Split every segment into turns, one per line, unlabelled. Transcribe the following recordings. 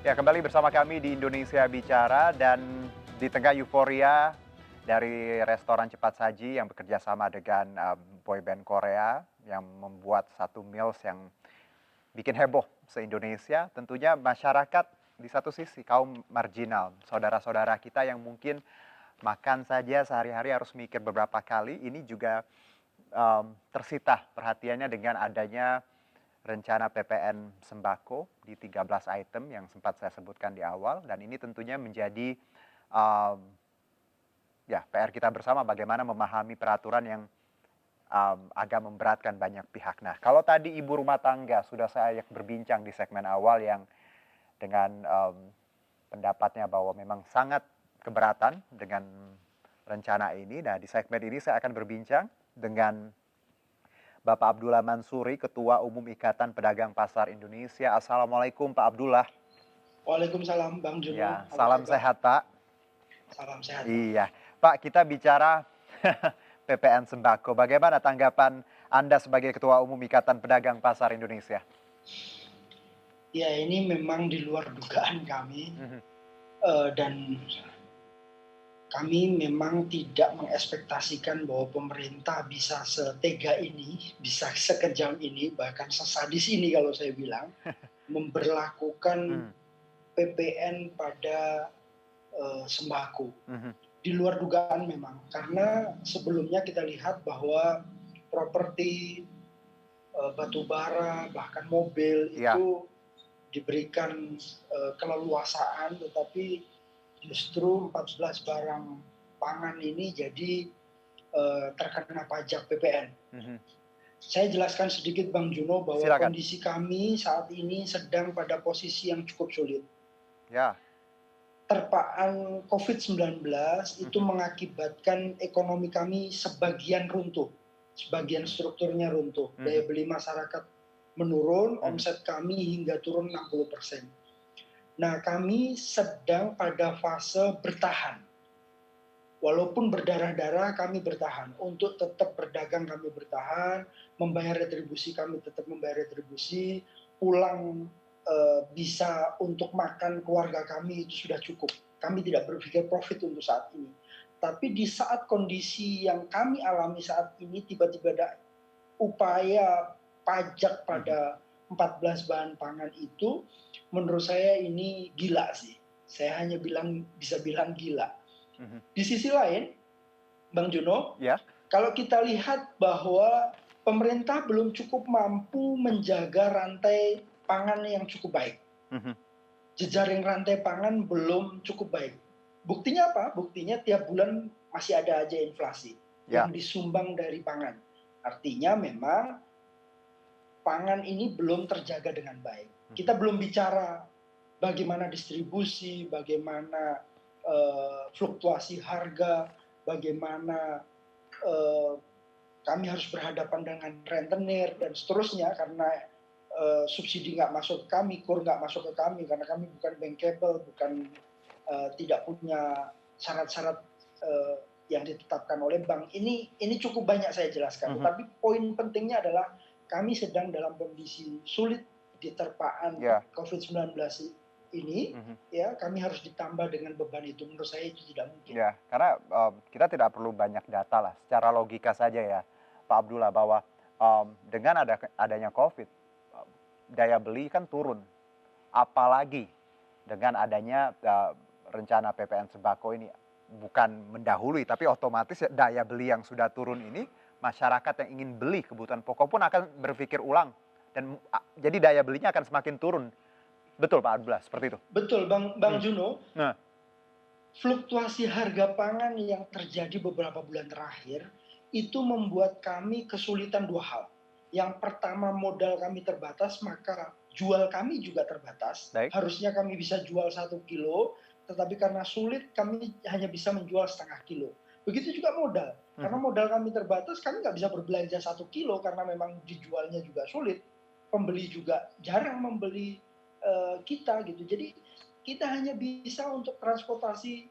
Ya, kembali bersama kami di Indonesia Bicara dan di tengah euforia dari restoran cepat saji yang bekerja sama dengan boyband Korea yang membuat satu meals yang bikin heboh se-Indonesia, tentunya masyarakat di satu sisi kaum marginal, saudara-saudara kita yang mungkin makan saja sehari-hari harus mikir beberapa kali, ini juga tersita perhatiannya dengan adanya rencana PPN sembako di 13 item yang sempat saya sebutkan di awal dan ini tentunya menjadi um, ya PR kita bersama bagaimana memahami peraturan yang agak memberatkan banyak pihak. Nah, kalau tadi ibu rumah tangga sudah saya ajak berbincang di segmen awal yang dengan pendapatnya bahwa memang sangat keberatan dengan rencana ini. Nah, di segmen ini saya akan berbincang dengan Bapak Abdullah Mansuri, Ketua Umum Ikatan Pedagang Pasar Indonesia. Assalamualaikum Pak Abdullah.
Waalaikumsalam Bang Juno,
Ya,
apa
salam
kabar?
sehat Pak.
Salam sehat Bang.
Iya, Pak kita bicara PPN sembako. Bagaimana tanggapan Anda sebagai Ketua Umum Ikatan Pedagang Pasar Indonesia?
Ya ini memang di luar dugaan kami dan kami memang tidak mengekspektasikan bahwa pemerintah bisa setega ini, bisa sekejam ini, bahkan sesadis ini kalau saya bilang, memberlakukan
Hmm,
PPN pada sembako.
mhm.
Di luar dugaan memang, karena sebelumnya kita lihat bahwa properti, batu bara, bahkan mobil
Iya,
itu diberikan keleluasaan, tetapi justru 14 barang pangan ini jadi terkena pajak PPN.
mhm.
Saya jelaskan sedikit Bang Juno bahwa
Silakan.
kondisi kami saat ini sedang pada posisi yang cukup sulit.
Ya,
Terpaan COVID-19 itu
mhm,
mengakibatkan ekonomi kami sebagian runtuh, sebagian strukturnya runtuh. Daya
mhm,
beli masyarakat menurun,
mhm.
omset kami hingga turun 60%. Nah, kami sedang pada fase bertahan. Walaupun berdarah-darah kami bertahan. Untuk tetap berdagang kami bertahan, membayar retribusi kami tetap membayar retribusi, pulang bisa untuk makan keluarga kami itu sudah cukup. Kami tidak berpikir profit untuk saat ini. Tapi di saat kondisi yang kami alami saat ini tiba-tiba ada upaya pajak
Mhm,
pada 14 bahan pangan itu menurut saya ini gila sih. Saya hanya bisa bilang gila.
mhm.
Di sisi lain, Bang Juno,
Ya,
kalau kita lihat bahwa pemerintah belum cukup mampu menjaga rantai pangan yang cukup baik.
mhm.
Jejaring rantai pangan belum cukup baik. Buktinya apa? Buktinya tiap bulan masih ada aja inflasi yang
Ya,
disumbang dari pangan. Artinya memang pangan ini belum terjaga dengan baik.
mhm.
Kita belum bicara bagaimana distribusi, bagaimana fluktuasi harga, bagaimana eh, kami harus berhadapan dengan rentenir dan seterusnya karena subsidi nggak masuk ke kami, kur nggak masuk ke kami karena kami bukan bankable, bukan tidak punya syarat-syarat eh, yang ditetapkan oleh bank. Ini cukup banyak saya jelaskan,
Mhm.
tetapi poin pentingnya adalah kami sedang dalam kondisi sulit di terpaan
Ya,
COVID-19 ini,
mhm.
ya kami harus ditambah dengan beban itu. Menurut saya itu tidak mungkin.
Ya, karena kita tidak perlu banyak data lah, secara logika saja ya, Pak Abdullah, bahwa dengan adanya COVID, daya beli kan turun. Apalagi dengan adanya rencana PPN sembako ini, bukan mendahului, tapi otomatis ya daya beli yang sudah turun ini, masyarakat yang ingin beli kebutuhan pokok pun akan berpikir ulang. Dan jadi daya belinya akan semakin turun. Betul Pak Abdullah, seperti itu.
Betul, Bang
Hmm.
Juno,
Nah,
fluktuasi harga pangan yang terjadi beberapa bulan terakhir itu membuat kami kesulitan dua hal. Yang pertama modal kami terbatas, maka jual kami juga terbatas.
baik.
Harusnya kami bisa jual 1 kilo, tetapi karena sulit kami hanya bisa menjual setengah kilo. Begitu juga modal. Karena
Mhm.
modal kami terbatas, kami nggak bisa berbelanja 1 kilo karena memang dijualnya juga sulit. Pembeli juga jarang membeli kita gitu. Jadi kita hanya bisa untuk transportasi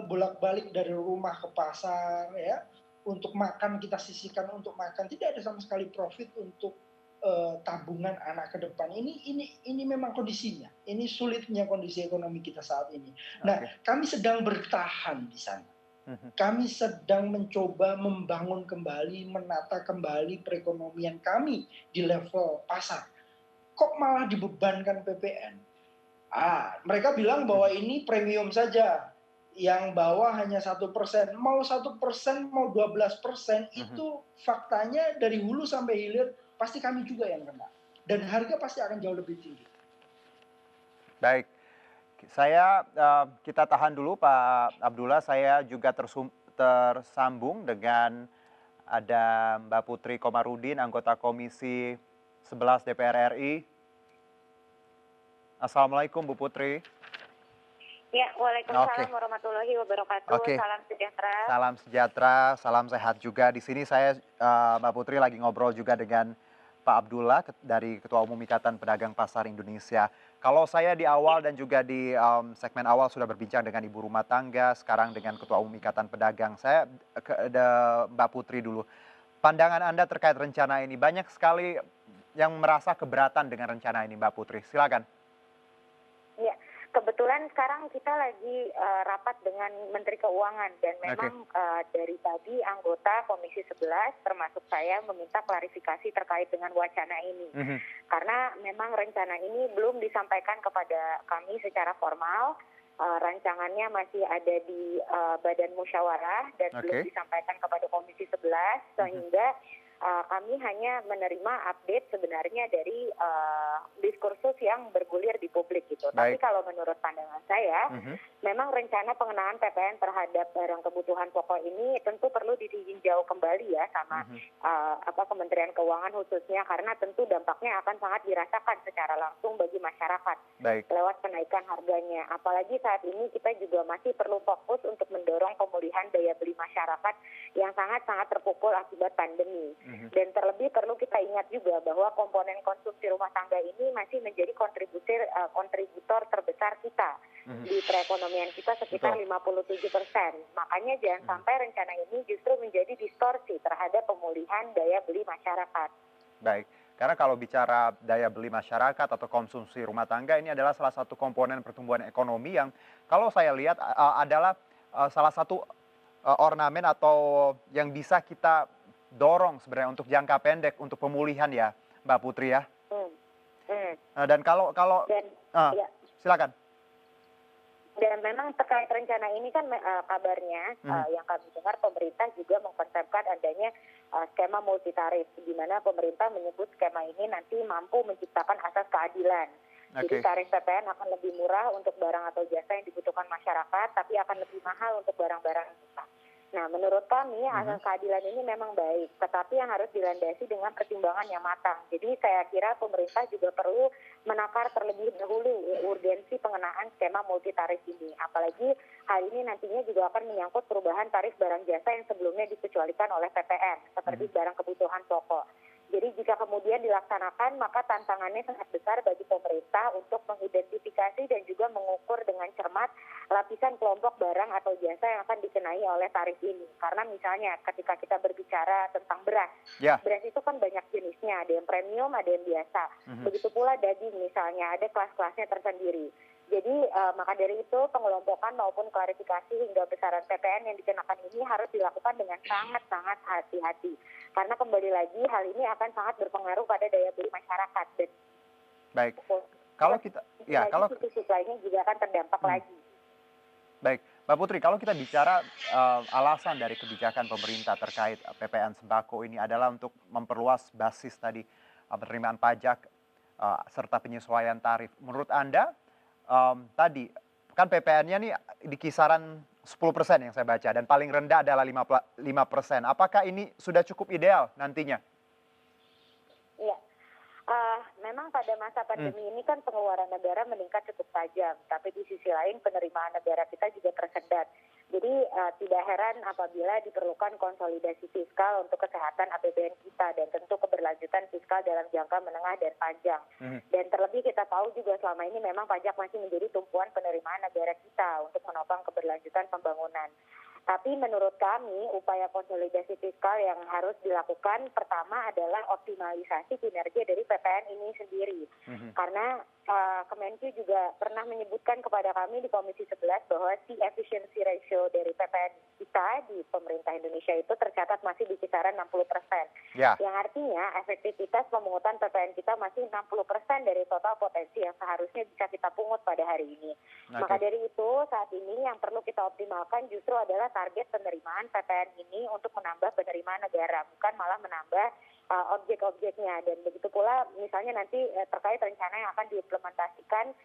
bolak-balik dari rumah ke pasar ya, untuk makan kita sisihkan untuk makan, tidak ada sama sekali profit untuk tabungan anak ke depan. Ini memang kondisinya, ini sulitnya kondisi ekonomi kita saat ini. Nah,
Oke.
kami sedang bertahan di sana.
Mhm.
Kami sedang mencoba membangun kembali, menata kembali perekonomian kami di level pasar. Kok malah dibebankan PPN? Mereka bilang bahwa
Mhm.
ini premium saja, yang bawah hanya 1%. Mau 1%, mau 12%,
Mhm.
itu faktanya dari hulu sampai hilir pasti kami juga yang kena. Dan harga pasti akan jauh lebih tinggi.
Baik. Kita tahan dulu Pak Abdullah, saya juga tersambung dengan ada Mbak Putri Komarudin, anggota Komisi 11 DPR RI. Assalamualaikum Bu Putri.
Ya,
Oke,
Waalaikumsalam warahmatullahi wabarakatuh.
oke.
Salam sejahtera.
Salam sejahtera, salam sehat juga. Di sini Mbak Putri lagi ngobrol juga dengan Pak Abdullah dari Ketua Umum Ikatan Pedagang Pasar Indonesia. Kalau saya di awal dan juga di segmen awal sudah berbincang dengan ibu rumah tangga, sekarang dengan Ketua Umum Ikatan Pedagang. Saya Mbak Putri dulu. Pandangan Anda terkait rencana ini, banyak sekali yang merasa keberatan dengan rencana ini, Mbak Putri. Silakan.
Ya, kebetulan sekarang kita lagi rapat dengan Menteri Keuangan dan
Oke.
memang dari tadi anggota Komisi 11 termasuk saya meminta klarifikasi terkait dengan wacana ini.
Mhm.
Karena memang rencana ini belum disampaikan kepada kami secara formal. Rancangannya masih ada di Badan Musyawarah dan belum
Oke.
disampaikan kepada Komisi 11 sehingga kami hanya menerima update sebenarnya dari diskursus yang bergulir di publik gitu. Tapi
Baik.
kalau menurut pandangan saya,
Mhm.
memang rencana pengenaan PPN terhadap barang kebutuhan pokok ini tentu perlu ditinjau kembali ya sama
Mhm.
Kementerian Keuangan khususnya karena tentu dampaknya akan sangat dirasakan secara langsung bagi masyarakat
Baik.
lewat kenaikan harganya. Apalagi saat ini kita juga masih perlu fokus untuk mendorong pemulihan daya beli masyarakat yang sangat-sangat terpukul akibat pandemi.
Mhm.
Dan terlebih perlu kita ingat juga bahwa komponen konsumsi rumah tangga ini masih menjadi kontributor terbesar kita
Mhm.
di perekonomian kita sekitar
Betul.
57%. Makanya jangan sampai rencana ini justru menjadi distorsi terhadap pemulihan daya beli masyarakat.
Baik, karena kalau bicara daya beli masyarakat atau konsumsi rumah tangga ini adalah salah satu komponen pertumbuhan ekonomi yang kalau saya lihat adalah salah satu ornamen atau yang bisa kita dorong sebenarnya untuk jangka pendek untuk pemulihan ya, Mbak Putri ya.
Hmm. Hmm.
Dan kalau kalau
Dan
eh,
ya,
silakan.
dan memang terkait rencana ini kan kabarnya yang kami dengar pemerintah juga mengkonsepkan adanya skema multitarif di mana pemerintah menyebut skema ini nanti mampu menciptakan asas keadilan. Jadi
Oke.
tarif PPN akan lebih murah untuk barang atau jasa yang dibutuhkan masyarakat, tapi akan lebih mahal untuk barang-barang kita. Nah, menurut kami asas keadilan ini memang baik, tetapi yang harus dilandasi dengan pertimbangan yang matang. Jadi saya kira pemerintah juga perlu menakar terlebih dahulu urgensi pengenaan skema multitarif ini. Apalagi hal ini nantinya juga akan menyangkut perubahan tarif barang jasa yang sebelumnya dikecualikan oleh PPN, seperti barang kebutuhan pokok. Jadi jika kemudian dilaksanakan, maka tantangannya sangat besar bagi pemerintah untuk mengidentifikasi dan juga mengukur dengan cermat lapisan kelompok barang atau jasa yang akan dikenai oleh tarif ini. Karena misalnya ketika kita berbicara tentang beras,
Ya.
beras itu kan banyak jenisnya, ada yang premium, ada yang biasa. Begitu pula daging misalnya, ada kelas-kelasnya tersendiri. Jadi maka dari itu pengelompokan maupun klarifikasi hingga besaran PPN yang dikenakan ini harus dilakukan dengan sangat-sangat hati-hati. Karena kembali lagi hal ini akan sangat berpengaruh pada daya beli masyarakat. Dan
Baik. Kalau kita
sisi lainnya juga akan terdampak lagi.
Baik, Mbak Putri, kalau kita bicara alasan dari kebijakan pemerintah terkait PPN sembako ini adalah untuk memperluas basis tadi penerimaan pajak serta penyesuaian tarif. Menurut Anda tadi kan PPN-nya nih di kisaran 10% yang saya baca dan paling rendah adalah 5%. Apakah ini sudah cukup ideal nantinya?
Iya. Memang pada masa pandemi ini kan pengeluaran negara meningkat cukup tajam, tapi di sisi lain penerimaan negara kita juga tersendat. Jadi tidak heran apabila diperlukan konsolidasi fiskal untuk kesehatan APBN kita dan tentu keberlanjutan fiskal dalam jangka menengah dan panjang. Dan terlebih kita tahu juga selama ini memang pajak masih menjadi tumpuan penerimaan negara kita untuk menopang keberlanjutan pembangunan. Tapi menurut kami upaya konsolidasi fiskal yang harus dilakukan pertama adalah optimalisasi kinerja dari PPN ini sendiri. Karena Kemenkyu juga pernah menyebutkan kepada kami di Komisi 11 bahwa si efficiency ratio dari PPN kita di pemerintah Indonesia itu tercatat masih di kisaran 60%.
Ya.
Yang artinya efektivitas pemungutan PPN kita masih 60% dari total potensi yang seharusnya bisa kita pungut pada hari ini. Maka dari itu saat ini yang perlu kita optimalkan justru adalah target penerimaan PPN ini untuk menambah penerimaan negara, bukan malah menambah objek-objeknya. Dan begitu pula misalnya nanti terkait rencana yang akan diimplementasikan,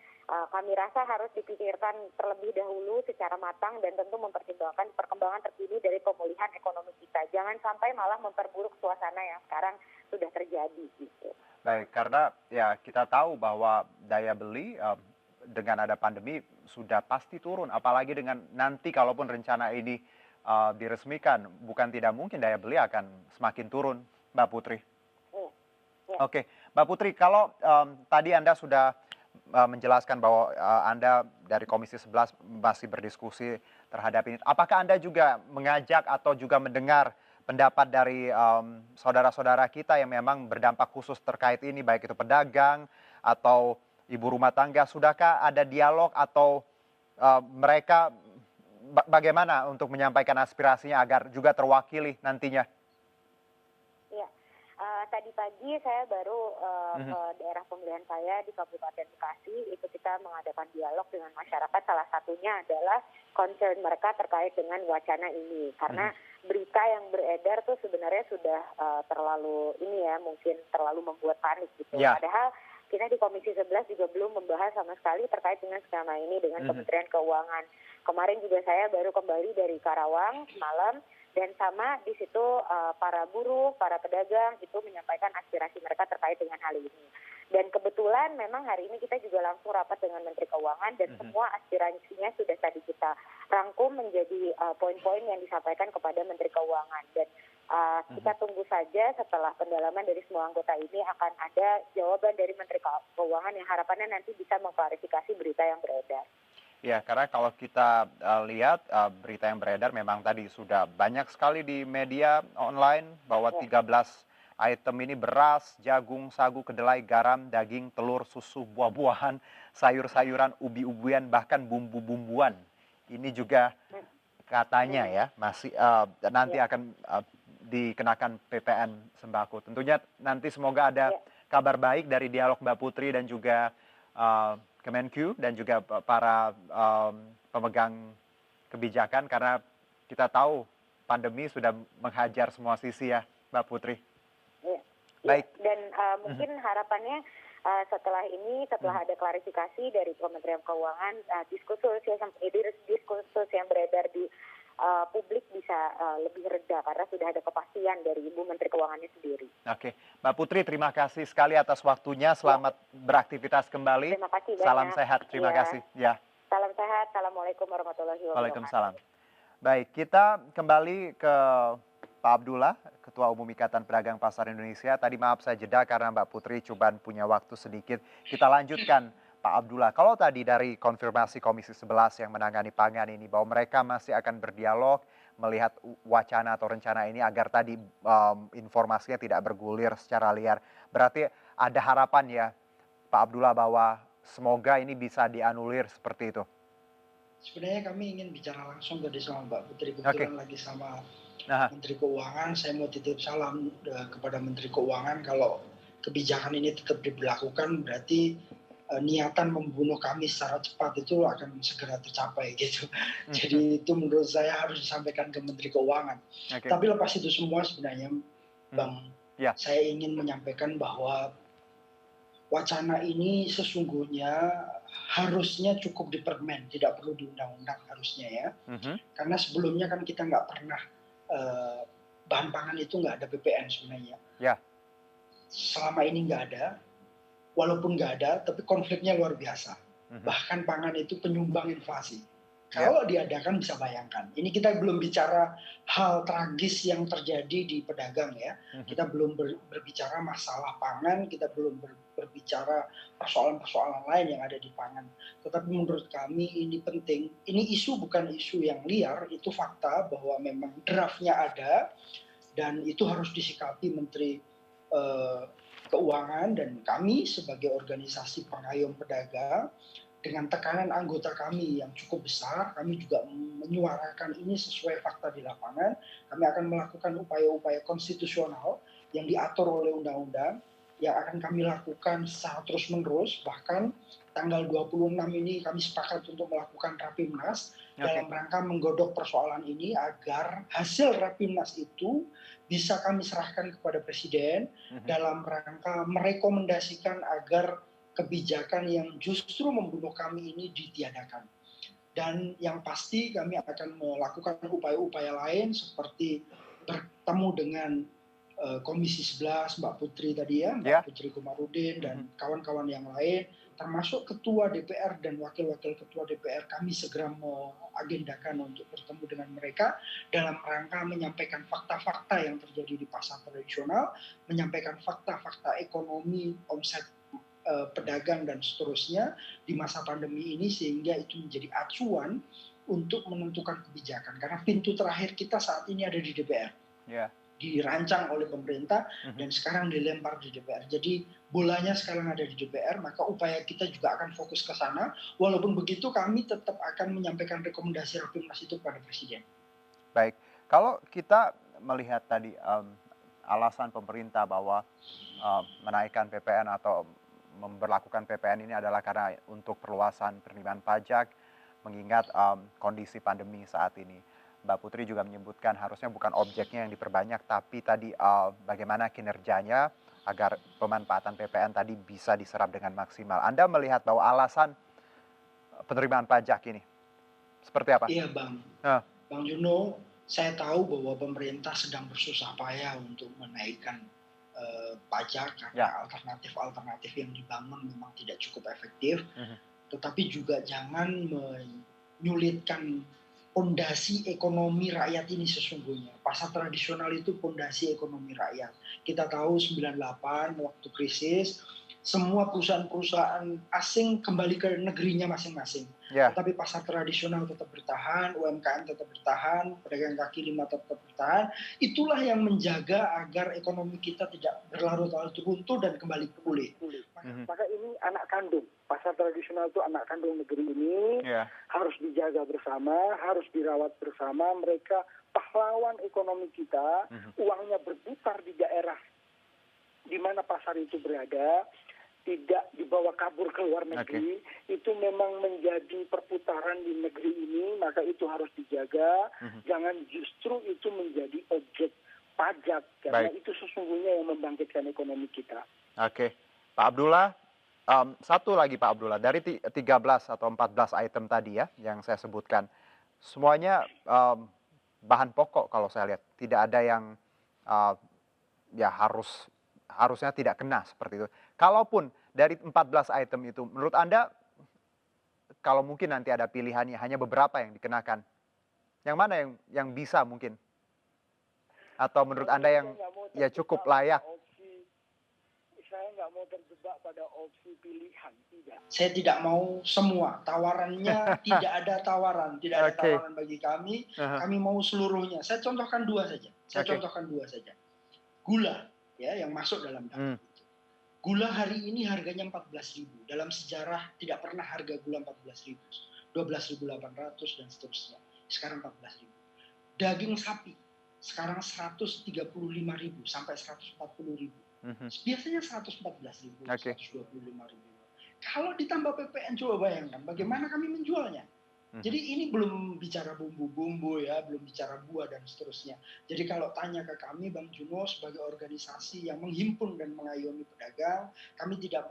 kami rasa harus dipikirkan terlebih dahulu secara matang dan tentu mempertimbangkan perkembangan terkini dari pemulihan ekonomi kita. Jangan sampai malah memperburuk suasana yang sekarang sudah terjadi gitu.
Baik, karena ya kita tahu bahwa daya beli dengan ada pandemi sudah pasti turun, apalagi dengan nanti kalaupun rencana ini diresmikan, bukan tidak mungkin daya beli akan semakin turun, Mbak Putri.
Ya.
Oke, Mbak Putri, kalau tadi Anda sudah menjelaskan bahwa Anda dari Komisi 11 masih berdiskusi terhadap ini, apakah Anda juga mengajak atau juga mendengar pendapat dari saudara-saudara kita yang memang berdampak khusus terkait ini, baik itu pedagang atau ibu rumah tangga, sudahkah ada dialog atau mereka bagaimana untuk menyampaikan aspirasinya agar juga terwakili nantinya?
Ya, tadi pagi saya baru ke daerah pemilihan saya di Kabupaten Bekasi, itu kita mengadakan dialog dengan masyarakat, salah satunya adalah concern mereka terkait dengan wacana ini. Karena berita yang beredar tuh sebenarnya sudah terlalu ini ya, mungkin terlalu membuat panik gitu.
Ya.
Padahal kita di Komisi 11 juga belum membahas sama sekali terkait dengan skema ini dengan Kementerian Keuangan. Kemarin juga saya baru kembali dari Karawang semalam, dan sama di situ para buruh, para pedagang itu menyampaikan aspirasi mereka terkait dengan hal ini. Dan kebetulan memang hari ini kita juga langsung rapat dengan Menteri Keuangan dan semua aspirasinya sudah tadi kita rangkum menjadi poin-poin yang disampaikan kepada Menteri Keuangan. Dan kita tunggu saja setelah pendalaman dari semua anggota ini akan ada jawaban dari Menteri Keuangan yang harapannya nanti bisa mengklarifikasi berita yang beredar.
Ya, karena kalau kita lihat berita yang beredar memang tadi sudah banyak sekali di media online bahwa 13 item ini beras, jagung, sagu, kedelai, garam, daging, telur, susu, buah-buahan, sayur-sayuran, ubi-ubian, bahkan bumbu-bumbuan. Ini juga katanya ya masih nanti akan dikenakan PPN sembako. Tentunya nanti semoga ada kabar baik dari dialog Mbak Putri dan juga Kemenkyu dan juga para pemegang kebijakan, karena kita tahu pandemi sudah menghajar semua sisi ya, Mbak Putri.
Ya.
Baik.
Dan mungkin harapannya setelah ini, setelah ada klarifikasi dari Kementerian Keuangan, diskursus yang beredar di publik bisa lebih reda karena sudah ada kepastian dari Ibu Menteri Keuangannya sendiri.
Oke, Mbak Putri, terima kasih sekali atas waktunya. Selamat beraktivitas kembali.
Terima kasih banyak.
Salam sehat. Terima kasih. Ya.
Salam sehat. Assalamualaikum warahmatullahi wabarakatuh.
Waalaikumsalam. Baik, kita kembali ke Pak Abdullah, Ketua Umum Ikatan Pedagang Pasar Indonesia. Tadi maaf saya jeda karena Mbak Putri cuman punya waktu sedikit. Kita lanjutkan, Pak Abdullah. Kalau tadi dari konfirmasi Komisi 11 yang menangani pangan ini bahwa mereka masih akan berdialog melihat wacana atau rencana ini agar tadi informasinya tidak bergulir secara liar. Berarti ada harapan ya Pak Abdullah bahwa semoga ini bisa dianulir seperti itu.
Sebenarnya kami ingin bicara langsung tadi sama Mbak Putri, kebetulan lagi sama Menteri Keuangan. Saya mau titip salam kepada Menteri Keuangan, kalau kebijakan ini tetap diberlakukan berarti niatan membunuh kami secara cepat itu akan segera tercapai gitu. Jadi itu menurut saya harus disampaikan ke Menteri Keuangan. Tapi lepas itu semua sebenarnya Bang, saya ingin menyampaikan bahwa wacana ini sesungguhnya harusnya cukup di permen, tidak perlu di undang-undang harusnya ya. Karena sebelumnya kan kita nggak pernah bahan pangan itu nggak ada PPN sebenarnya. Selama ini nggak ada. Walaupun nggak ada, tapi konfliknya luar biasa. Bahkan pangan itu penyumbang inflasi.
Ya.
Kalau diadakan bisa bayangkan, ini kita belum bicara hal tragis yang terjadi di pedagang ya.
Mhm.
Kita belum berbicara masalah pangan, kita belum berbicara persoalan-persoalan lain yang ada di pangan. Tetapi menurut kami ini penting, ini isu bukan isu yang liar, itu fakta bahwa memang draftnya ada dan itu harus disikapi Menteri eh, Keuangan dan kami sebagai organisasi pengayom pedagang dengan tekanan anggota kami yang cukup besar, kami juga menyuarakan ini sesuai fakta di lapangan. Kami akan melakukan upaya-upaya konstitusional yang diatur oleh undang-undang yang akan kami lakukan secara terus-menerus. Bahkan tanggal 26 ini kami sepakat untuk melakukan Rapimnas dalam rangka menggodok persoalan ini agar hasil Rapimnas itu bisa kami serahkan kepada Presiden dalam rangka merekomendasikan agar kebijakan yang justru membunuh kami ini ditiadakan. Dan yang pasti kami akan melakukan upaya-upaya lain seperti bertemu dengan Komisi 11 Mbak Putri tadi ya, Mbak Putri Komarudin dan kawan-kawan yang lain, termasuk Ketua DPR dan Wakil-Wakil Ketua DPR, kami segera mengagendakan untuk bertemu dengan mereka dalam rangka menyampaikan fakta-fakta yang terjadi di pasar tradisional, menyampaikan fakta-fakta ekonomi, omset pedagang dan seterusnya di masa pandemi ini sehingga itu menjadi acuan untuk menentukan kebijakan. Karena pintu terakhir kita saat ini ada di DPR. Dirancang oleh pemerintah dan sekarang dilempar di DPR. Jadi bolanya sekarang ada di DPR, maka upaya kita juga akan fokus ke sana. Walaupun begitu kami tetap akan menyampaikan rekomendasi Rapimnas itu kepada Presiden.
Baik, kalau kita melihat tadi alasan pemerintah bahwa menaikkan PPN atau memberlakukan PPN ini adalah karena untuk perluasan penerimaan pajak mengingat kondisi pandemi saat ini. Mbak Putri juga menyebutkan harusnya bukan objeknya yang diperbanyak tapi tadi bagaimana kinerjanya agar pemanfaatan PPN tadi bisa diserap dengan maksimal. Anda melihat bahwa alasan penerimaan pajak ini seperti apa?
Iya Bang. Bang Juno, saya tahu bahwa pemerintah sedang bersusah payah untuk menaikkan pajak karena alternatif-alternatif yang dibangun memang tidak cukup efektif, tetapi juga jangan menyulitkan pondasi ekonomi rakyat ini sesungguhnya. Pasar tradisional itu pondasi ekonomi rakyat. Kita tahu 98 waktu krisis, semua perusahaan-perusahaan asing kembali ke negerinya masing-masing. Tetapi pasar tradisional tetap bertahan, UMKM tetap bertahan, pedagang kaki lima tetap bertahan. Itulah yang menjaga agar ekonomi kita tidak berlarut-larut runtuh dan kembali pulih.
Maka ini anak kandung. Pasar tradisional itu anak kandung negeri ini, harus dijaga bersama, harus dirawat bersama. Mereka pahlawan ekonomi kita, uangnya berputar di daerah di mana pasar itu berada, tidak dibawa kabur ke luar negeri, itu memang menjadi perputaran di negeri ini, maka itu harus dijaga, jangan justru itu menjadi objek pajak, karena itu sesungguhnya yang membangkitkan ekonomi kita.
Pak Abdullah, satu lagi Pak Abdullah, dari 13 atau 14 item tadi ya, yang saya sebutkan, semuanya bahan pokok kalau saya lihat, tidak ada yang ya harusnya tidak kena seperti itu. Kalaupun dari 14 item itu, menurut Anda, kalau mungkin nanti ada pilihannya, hanya beberapa yang dikenakan, yang mana yang bisa mungkin? Atau menurut Anda yang ya cukup layak?
Saya nggak mau terjebak pada opsi pilihan, tidak.
Saya tidak mau semua, tawarannya tidak ada tawaran, tidak ada tawaran bagi kami, kami mau seluruhnya. Saya contohkan dua saja. Gula, ya, yang masuk dalam daftar itu. Gula hari ini harganya 14.000. Dalam sejarah tidak pernah harga gula 14.000. 12.800 dan seterusnya. Sekarang 14.000. Daging sapi sekarang 135.000 sampai 140.000. Biasanya 114.000, 125.000. Kalau ditambah PPN, coba bayangkan bagaimana kami menjualnya. Jadi ini belum bicara bumbu-bumbu ya, belum bicara buah dan seterusnya. Jadi kalau tanya ke kami Bang Juno sebagai organisasi yang menghimpun dan mengayomi pedagang, kami tidak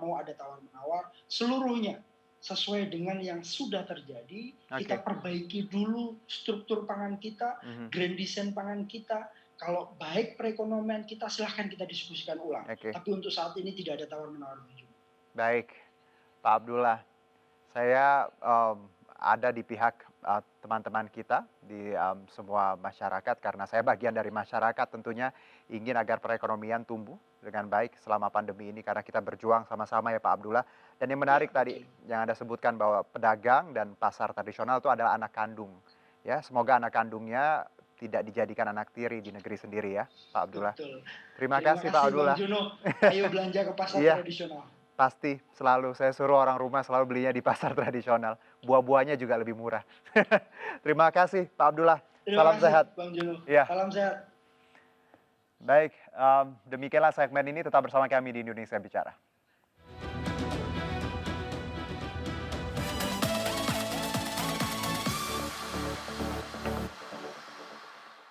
mau ada tawar-menawar, seluruhnya sesuai dengan yang sudah terjadi. Kita perbaiki dulu struktur pangan kita, grand design pangan kita. Kalau baik perekonomian kita, silahkan kita diskusikan ulang. Tapi untuk saat ini tidak ada tawar-menawar.
Baik, Pak Abdullah. Saya ada di pihak teman-teman kita di semua masyarakat, karena saya bagian dari masyarakat tentunya ingin agar perekonomian tumbuh dengan baik selama pandemi ini, karena kita berjuang sama-sama ya Pak Abdullah. Dan yang menarik tadi yang Anda sebutkan bahwa pedagang dan pasar tradisional itu adalah anak kandung. Ya, semoga anak kandungnya tidak dijadikan anak tiri di negeri sendiri ya Pak Abdullah.
Betul.
Terima kasih Pak Abdullah.
Bang Juno. Ayo belanja ke pasar tradisional.
Pasti, selalu. Saya suruh orang rumah selalu belinya di pasar tradisional. Buah-buahnya juga lebih murah. Terima kasih Pak Abdullah. Salam sehat.
Bang Juno.
Ya.
Salam sehat.
Baik, demikianlah segmen ini. Tetap bersama kami di Indonesia Bicara.